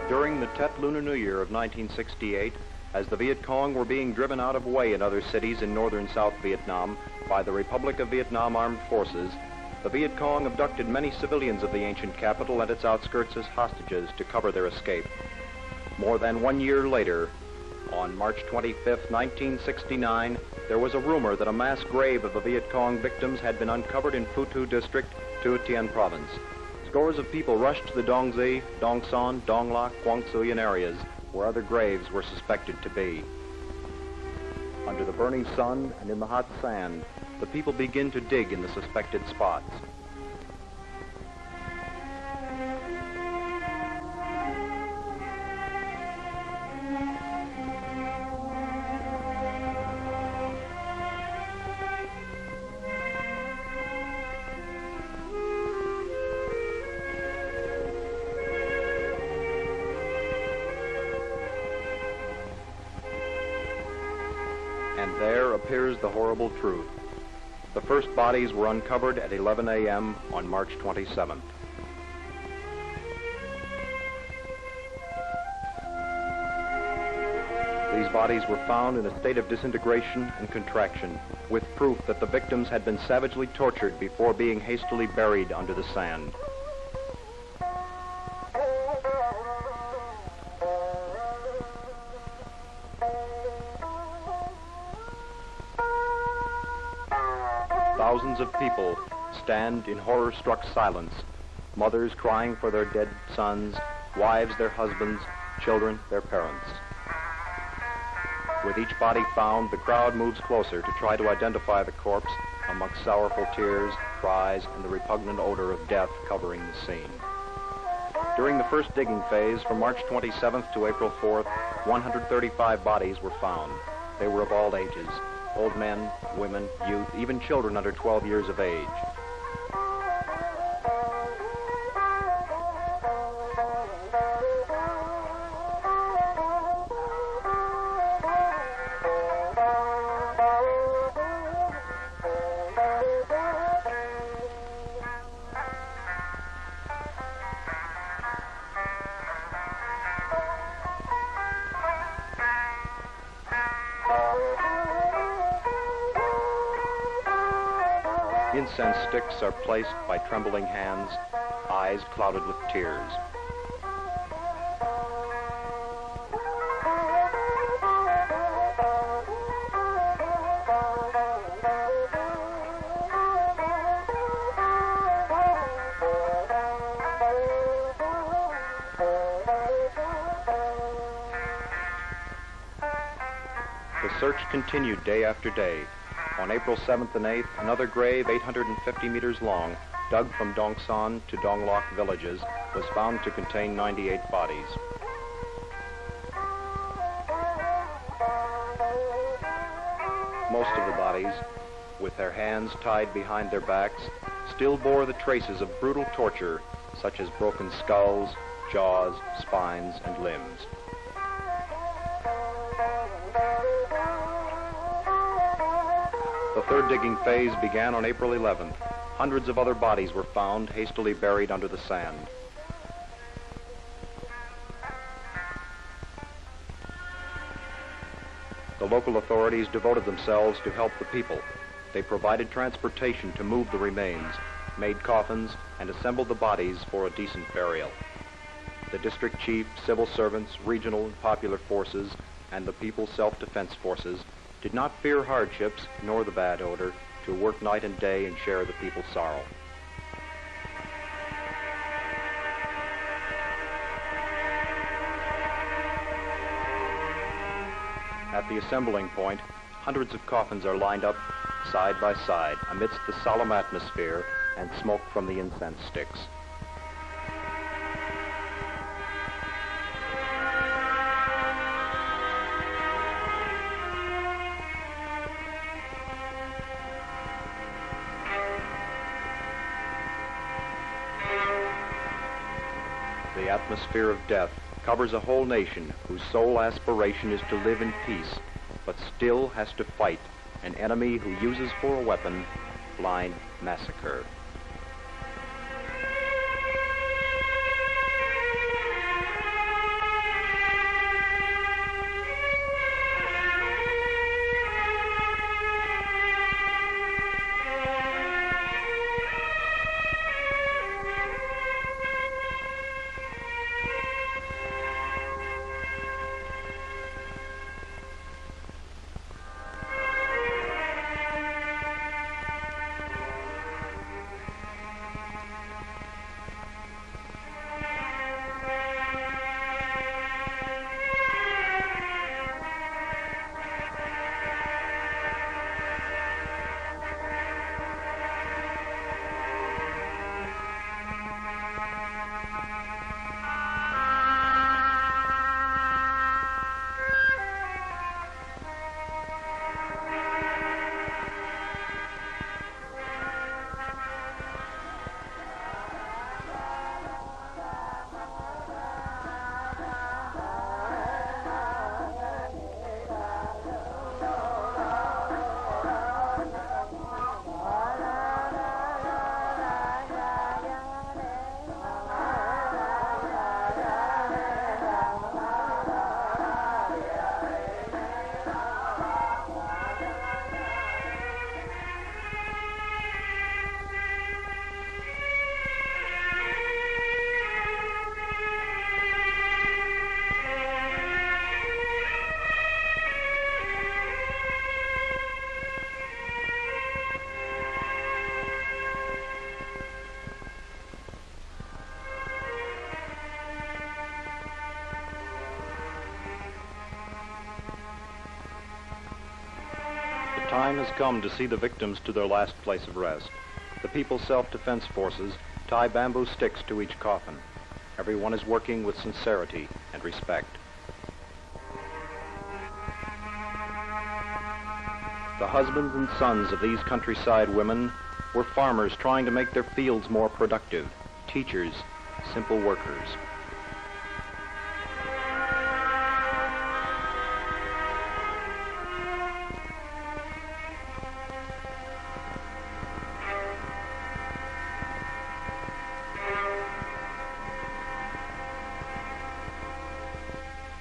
During the Tet Lunar New Year of 1968, as the Viet Cong were being driven out of Hue and other cities in northern South Vietnam by the Republic of Vietnam Armed Forces, the Viet Cong abducted many civilians of the ancient capital and its outskirts as hostages to cover their escape. More than 1 year later, on March 25, 1969, there was a rumor that a mass grave of the Viet Cong victims had been uncovered in Phu Thu District, Tu Tien Province. Scores of people rushed to the Dong Di, Dong Son, Dong Lac, Quang Xuyen areas where other graves were suspected to be. Under the burning sun and in the hot sand, the people begin to dig in the suspected spots. And there appears the horrible truth. The first bodies were uncovered at 11 a.m. on March 27th. These bodies were found in a state of disintegration and contraction, with proof that the victims had been savagely tortured before being hastily buried under the sand. Thousands of people stand in horror-struck silence, mothers crying for their dead sons, wives their husbands, children their parents. With each body found, the crowd moves closer to try to identify the corpse amongst sorrowful tears, cries, and the repugnant odor of death covering the scene. During the first digging phase, from March 27th to April 4th, 135 bodies were found. They were of all ages. Old men, women, youth, even children under 12 years of age. Incense sticks are placed by trembling hands, eyes clouded with tears. The search continued day after day. On April 7th and 8th, another grave 850 meters long, dug from Dong Son to Dong Lac villages, was found to contain 98 bodies. Most of the bodies, with their hands tied behind their backs, still bore the traces of brutal torture, such as broken skulls, jaws, spines, and limbs. The third digging phase began on April 11th. Hundreds of other bodies were found, hastily buried under the sand. The local authorities devoted themselves to help the people. They provided transportation to move the remains, made coffins, and assembled the bodies for a decent burial. The district chief, civil servants, regional and popular forces, and the People's Self-Defense Forces did not fear hardships nor the bad odor, to work night and day and share the people's sorrow. At the assembling point, hundreds of coffins are lined up side by side amidst the solemn atmosphere and smoke from the incense sticks. The atmosphere of death covers a whole nation whose sole aspiration is to live in peace, but still has to fight an enemy who uses for a weapon blind massacre. time has come to see the victims to their last place of rest. The People's Self-Defense Forces tie bamboo sticks to each coffin. Everyone is working with sincerity and respect. The husbands and sons of these countryside women were farmers trying to make their fields more productive, teachers, simple workers.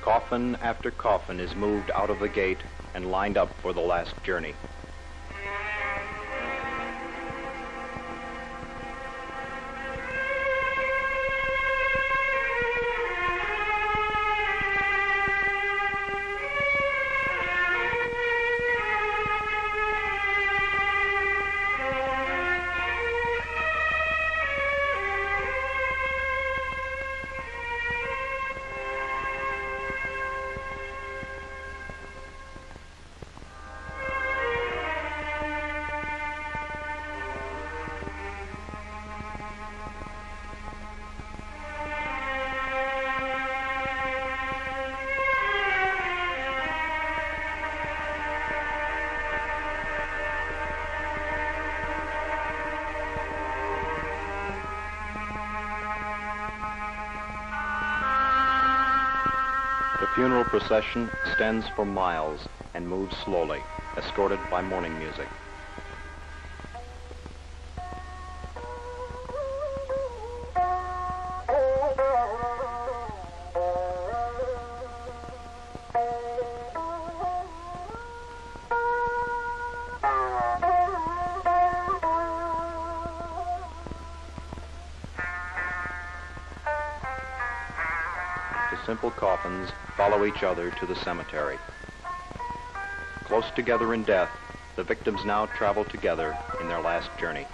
Coffin after coffin is moved out of the gate and lined up for the last journey. The funeral procession extends for miles and moves slowly, escorted by mourning music. Simple coffins follow each other to the cemetery. Close together in death, the victims now travel together in their last journey.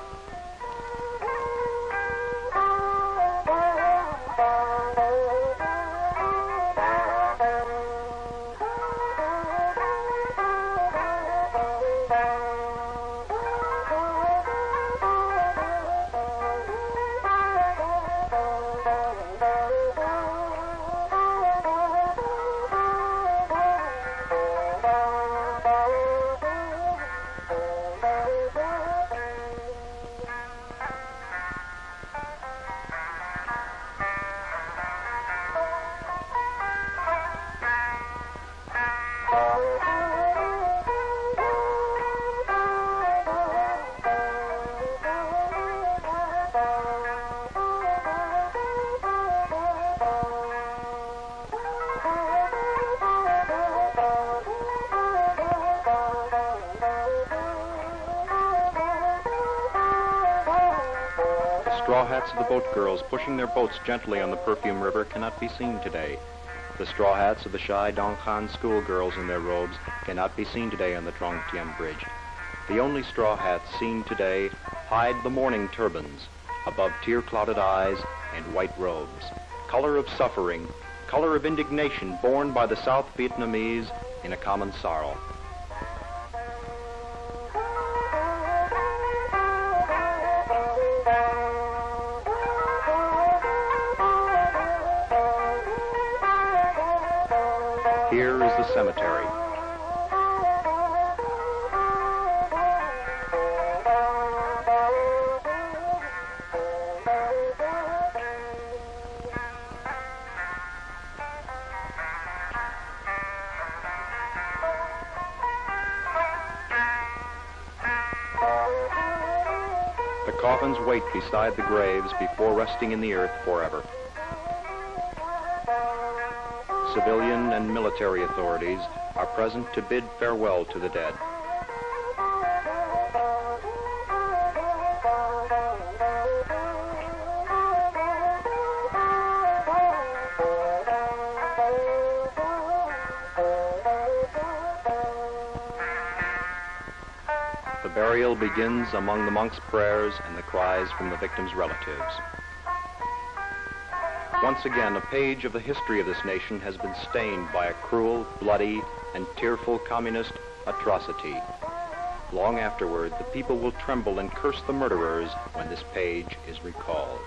Straw hats of the boat girls pushing their boats gently on the perfume river cannot be seen today. The straw hats of the shy Donghan schoolgirls in their robes cannot be seen today on the Trong Tien Bridge. The only straw hats seen today hide the mourning turbans above tear-clouded eyes and white robes. Color of suffering, color of indignation borne by the South Vietnamese in a common sorrow. Here is the cemetery. The coffins wait beside the graves before resting in the earth forever. Civilian and military authorities are present to bid farewell to the dead. The burial begins among the monks' prayers and the cries from the victims' relatives. Once again, a page of the history of this nation has been stained by a cruel, bloody, and tearful communist atrocity. Long afterward, the people will tremble and curse the murderers when this page is recalled.